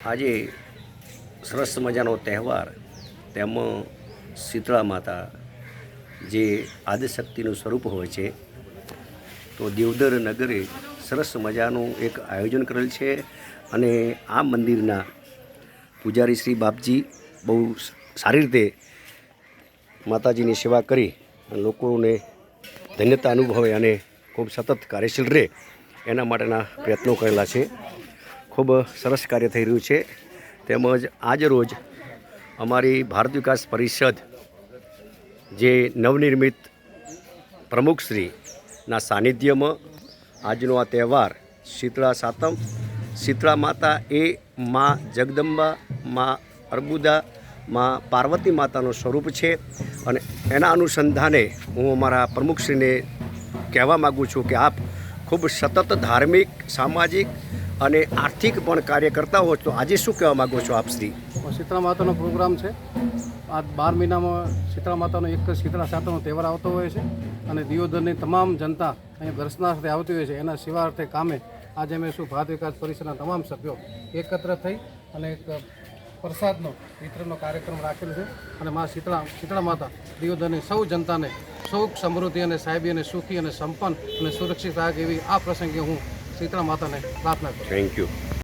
આજે સરસ મજાનો તહેવાર તેમાં શીતળા માતા જે આદિશક્તિનું સ્વરૂપ હોય છે, તો દેવદર નગરે સરસ મજાનું એક આયોજન કરેલ છે અને આ મંદિરના પૂજારી શ્રી બાપજી બહુ સારી રીતે માતાજીની સેવા કરી લોકોને ધન્યતા અનુભવે અને ખૂબ સતત કાર્યશીલ રહે એના માટેના પ્રયત્નો કરેલા છે. ખૂબ સરસ કાર્ય થઈ રહ્યું છે. તેમજ આજ રોજ અમારી ભારત વિકાસ પરિષદ જે નવનિર્મિત પ્રમુખશ્રીના સાનિધ્યમાં આજનો આ તહેવાર શીતળા સાતમ, શીતળા માતા એ મા જગદંબા, મા અર્બુદા, મા પાર્વતી માતાનું સ્વરૂપ છે અને એના અનુસંધાને હું અમારા પ્રમુખશ્રીને કહેવા માગું છું કે આપ ખૂબ સતત ધાર્મિક, સામાજિક અને આર્થિક પણ કાર્ય કરતા હો, તો આજે શું કહેવા માગો છો આપ શ્રી? શીતળા માતાનો પ્રોગ્રામ છે. આ 12 મહિનામાં શીતળા માતાનો એક શીતળા સાતમનો તહેવાર આવતો હોય છે અને દિયોદરની તમામ જનતા અહીંયા દર્શનાર્થે આવતી હોય છે. એના સેવાર્થે કામે આજે અમે ભારત વિકાસ પરિષદના તમામ સભ્યો એકત્ર થઈ અને એક પ્રસાદનો વિતરણનો કાર્યક્રમ રાખેલ છે અને મા શીતળા માતા દિયોદરની સૌ જનતાને સુખ, સમૃદ્ધિ અને સાહેબી અને સુખી અને સંપન્ન અને સુરક્ષિત રાખે એવી આ પ્રસંગે હું શીતળા માતાને પ્રાર્થના કરું. Thank you.